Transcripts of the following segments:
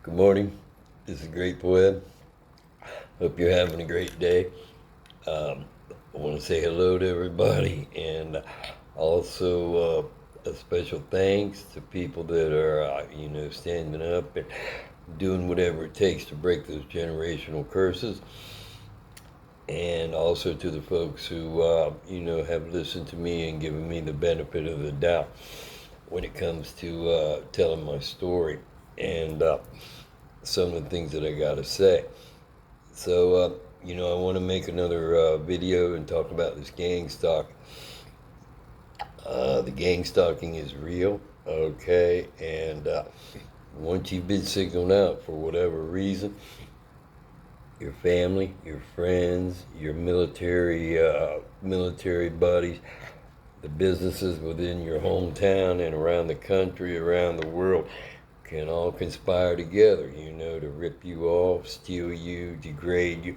Good morning. This is Great Poet. Hope you're having a great day. I want to say hello to everybody and also a special thanks to people that are, standing up and doing whatever it takes to break those generational curses. And also to the folks who, have listened to me and given me the benefit of the doubt when it comes to telling my story and some of the things that I got to say. So, I want to make another video and talk about this gang stalking. The gang stalking is real, okay? And once you've been signaled out for whatever reason, your family, your friends, your military buddies, the businesses within your hometown and around the country, around the world, can all conspire together, to rip you off, steal you, degrade you,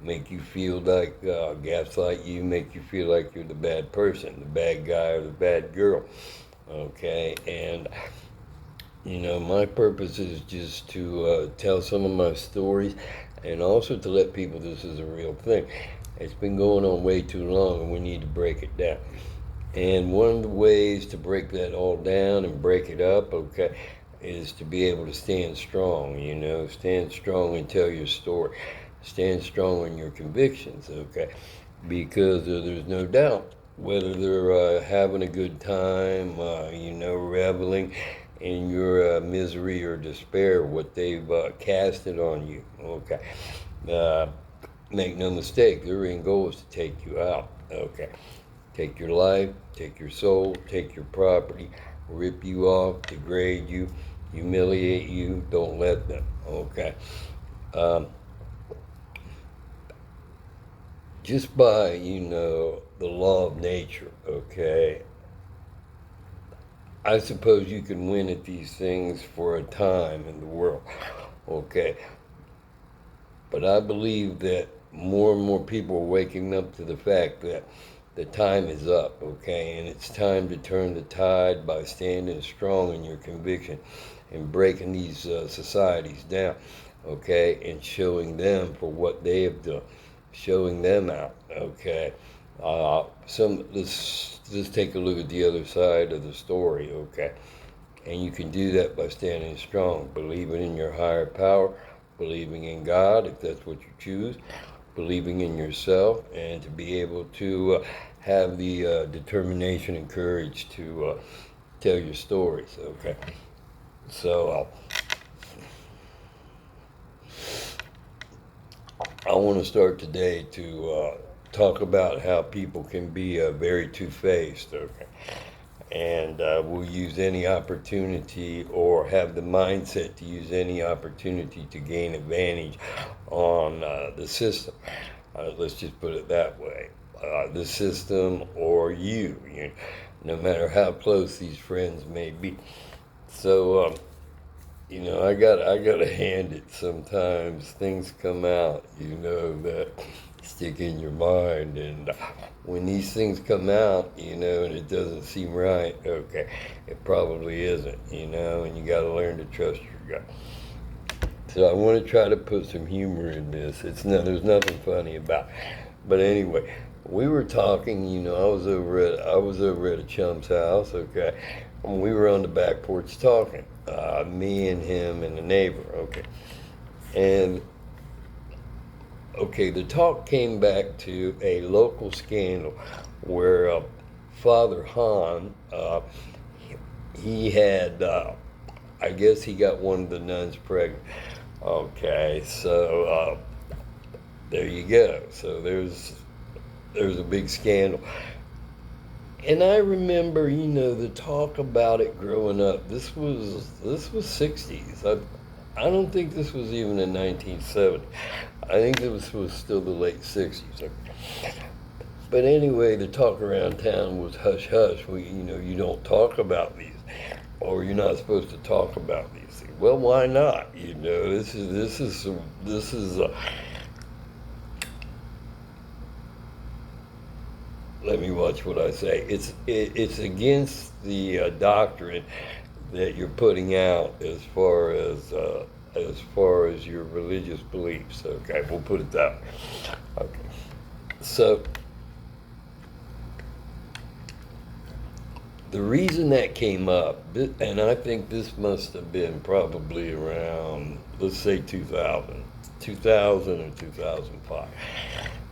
make you feel like, gaslight you, make you feel like you're the bad person, the bad guy or the bad girl, okay? And, my purpose is just to tell some of my stories and also to let people this is a real thing. It's been going on way too long and we need to break it down. And one of the ways to break that all down and break it up, okay, is to be able to stand strong, stand strong and tell your story. Stand strong in your convictions, okay? Because there's no doubt whether they're having a good time, reveling in your misery or despair, what they've casted on you, okay? Uh, Make no mistake, their end goal is to take you out, okay? Take your life, take your soul, take your property, rip you off, degrade you, humiliate you. Don't let them, okay? Just by, the law of nature, okay? I suppose you can win at these things for a time in the world, okay? But I believe that more and more people are waking up to the fact that the time is up, okay? And it's time to turn the tide by standing strong in your conviction and breaking these societies down, okay? And showing them for what they have done, showing them out, okay? Let's take a look at the other side of the story, okay? And you can do that by standing strong, believing in your higher power, believing in God, if that's what you choose, believing in yourself, and to be able to have the determination and courage to tell your stories, okay? So I want to start today to talk about how people can be very two-faced, okay? And will use any opportunity or have the mindset to use any opportunity to gain advantage on the system. Let's just put it that way. The system or you, no matter how close these friends may be. So, I gotta hand it. Sometimes things come out, that stick in your mind, and when these things come out, and it doesn't seem right, okay, it probably isn't, and you gotta learn to trust your gut. So I want to try to put some humor in this. There's nothing funny about it. But anyway, we were talking. I was over at a chum's house. Okay, and we were on the back porch talking. Me and him and the neighbor. Okay, and okay, the talk came back to a local scandal where Father Hahn, he had, I guess he got one of the nuns pregnant. Okay, so there you go. So there's a big scandal. And I remember, the talk about it growing up. This was 60s. I don't think this was even in 1970. I think this was still the late 60s. But anyway, the talk around town was hush hush. You don't talk about these, or you're not supposed to talk about these things. Well, why not? This is. Let me watch what I say. It's against the doctrine that you're putting out as far as as far as your religious beliefs. Okay, we'll put it that way. Okay, so the reason that came up, and I think this must have been probably around, let's say 2000, 2000 or 2005.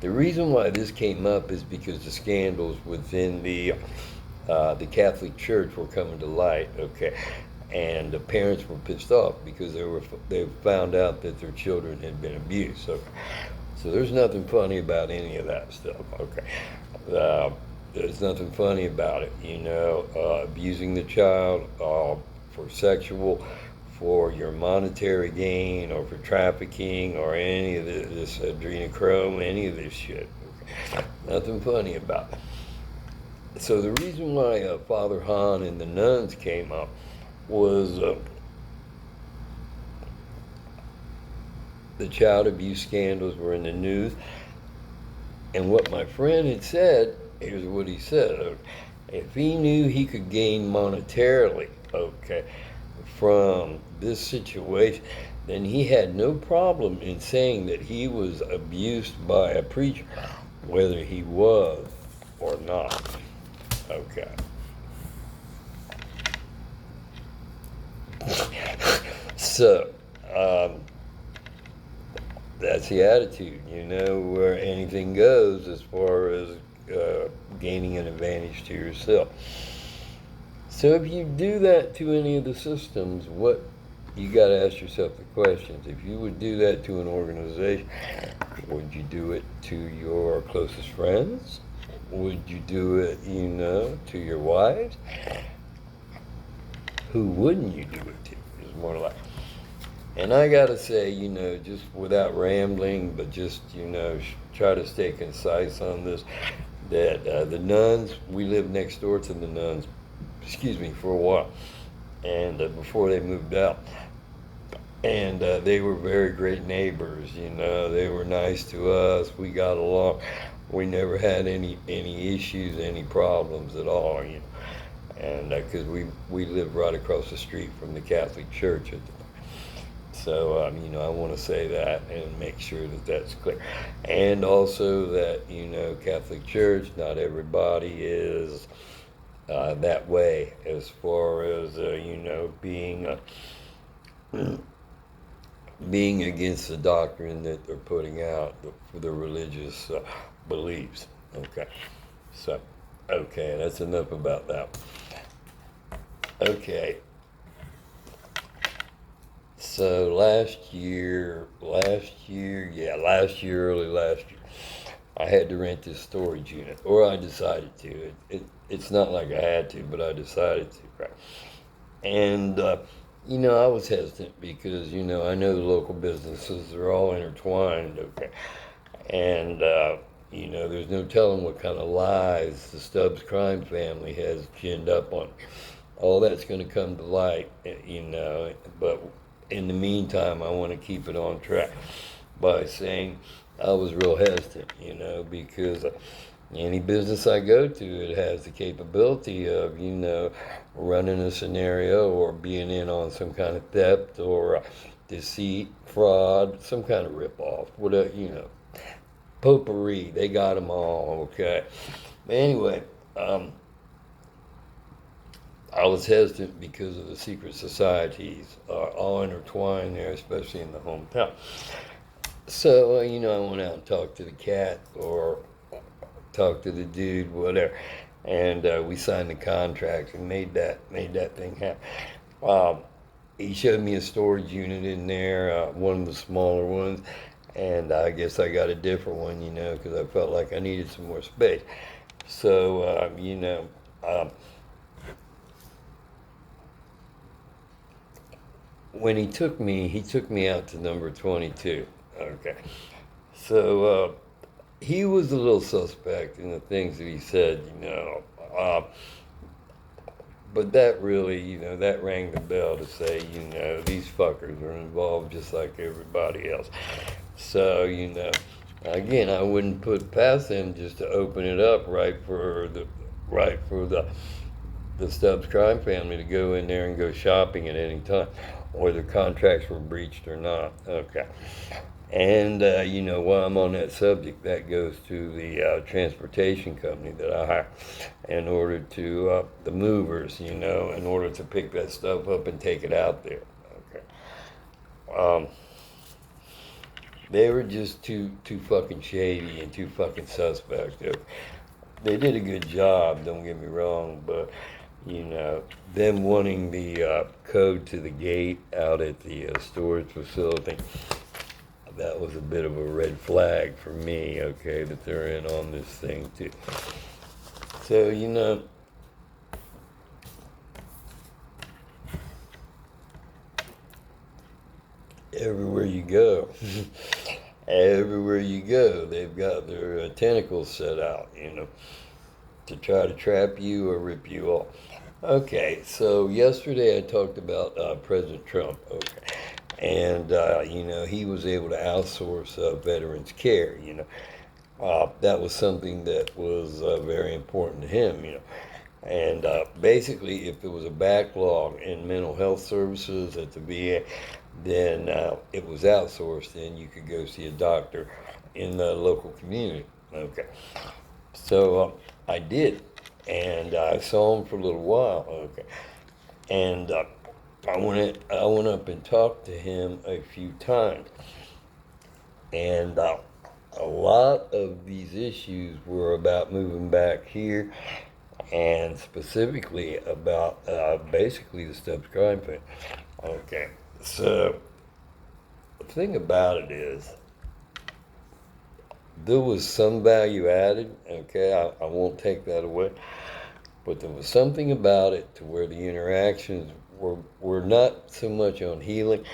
The reason why this came up is because the scandals within the Catholic Church were coming to light. Okay, and the parents were pissed off because they found out that their children had been abused. So there's nothing funny about any of that stuff. Okay, there's nothing funny about it. Abusing the child for sexual, for your monetary gain, or for trafficking, or any of this adrenochrome, any of this shit. Okay? Nothing funny about it. So the reason why Father Hahn and the nuns came up was the child abuse scandals were in the news, and what my friend had said, here's what he said: if he knew he could gain monetarily, okay, from this situation, then he had no problem in saying that he was abused by a preacher, whether he was or not. Okay. So, that's the attitude, where anything goes as far as gaining an advantage to yourself. So if you do that to any of the systems, you got to ask yourself the questions. If you would do that to an organization, would you do it to your closest friends? Would you do it, to your wives? Who wouldn't you do it to? Is more like. And I gotta say, just without rambling, but just, try to stay concise on this, that the nuns, we lived next door to the nuns, for a while, and before they moved out. And they were very great neighbors, they were nice to us, we got along, we never had any issues, any problems at all, and because we lived right across the street from the Catholic Church at the time. So, I want to say that and make sure that that's clear. And also that, Catholic Church, not everybody is that way as far as, being against the doctrine that they're putting out for the religious beliefs. Okay. So, okay, that's enough about that. Okay. So last year, early last year, I had to rent this storage unit, or I decided to. It's not like I had to, but I decided to, right? And, I was hesitant because, I know the local businesses are all intertwined, okay? And, there's no telling what kind of lies the Stubbs crime family has ginned up on. All that's going to come to light, but in the meantime, I want to keep it on track by saying I was real hesitant, because any business I go to, it has the capability of, running a scenario or being in on some kind of theft or deceit, fraud, some kind of ripoff, whatever, potpourri. They got them all, okay? But anyway, I was hesitant because of the secret societies all intertwined there, especially in the hometown. So, I went out and talked to the cat or talked to the dude, whatever, and we signed the contract and made that thing happen. He showed me a storage unit in there, one of the smaller ones, and I guess I got a different one, because I felt like I needed some more space. So, when he took me out to number 22. Okay. So he was a little suspect in the things that he said, but that really, that rang the bell to say, these fuckers are involved just like everybody else. So, again, I wouldn't put past them just to open it up right for the Stubbs crime family to go in there and go shopping at any time. whether contracts were breached or not. Okay. And, while I'm on that subject, that goes to the transportation company that I hire in order to, the movers, in order to pick that stuff up and take it out there. Okay. Um, they were just too fucking shady and too fucking suspect. They did a good job, don't get me wrong, but them wanting the code to the gate out at the storage facility, that was a bit of a red flag for me, okay, that they're in on this thing too. So, everywhere you go, everywhere you go, they've got their tentacles set out, to try to trap you or rip you off. Okay, so yesterday I talked about President Trump, okay, and, he was able to outsource veterans care, that was something that was very important to him, And basically, if there was a backlog in mental health services at the VA, then it was outsourced, and you could go see a doctor in the local community. Okay, so I did, and I saw him for a little while. Okay, and I went up and talked to him a few times, and a lot of these issues were about moving back here, and specifically about basically the subscribe thing. Okay, so the thing about it is, there was some value added. Okay, I won't take that away, but there was something about it to where the interactions were not so much on healing,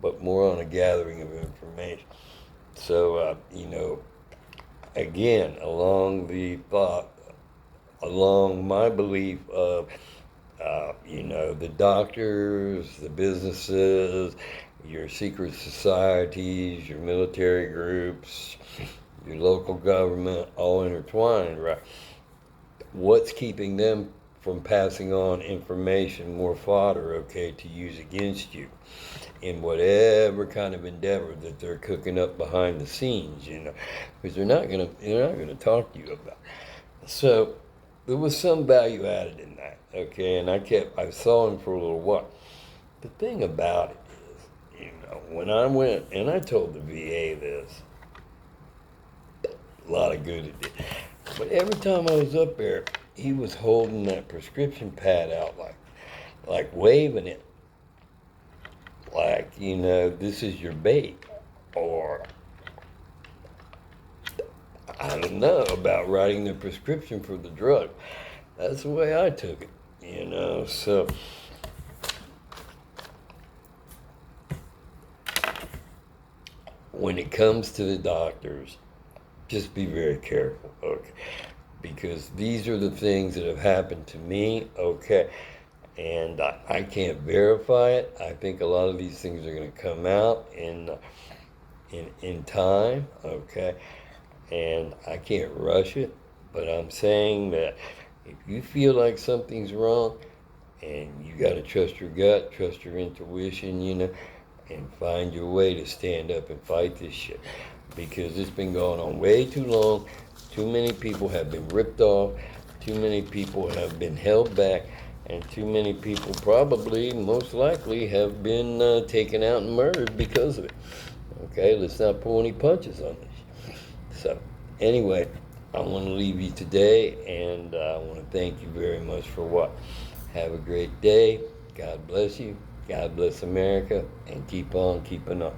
but more on a gathering of information. So, again, along my belief of, the doctors, the businesses, your secret societies, your military groups, your local government, all intertwined, right? What's keeping them from passing on information, more fodder, okay, to use against you in whatever kind of endeavor that they're cooking up behind the scenes, because they're not gonna talk to you about it. So there was some value added in that, okay, and I saw him for a little while. The thing about it is, when I went and I told the VA this, a lot of good it did. But every time I was up there, he was holding that prescription pad out like waving it, like, this is your bait, or I don't know, about writing the prescription for the drug. That's the way I took it, so when it comes to the doctors, just be very careful, okay? Because these are the things that have happened to me, okay? And I can't verify it. I think a lot of these things are going to come out in time, okay? And I can't rush it, but I'm saying that if you feel like something's wrong, and you got to trust your gut, trust your intuition, and find your way to stand up and fight this shit. Because it's been going on way too long. Too many people have been ripped off. Too many people have been held back. And too many people probably, most likely, have been taken out and murdered because of it. Okay, let's not pull any punches on this. So, anyway, I want to leave you today, and I want to thank you very much for what. Have a great day. God bless you. God bless America, and keep on keeping on.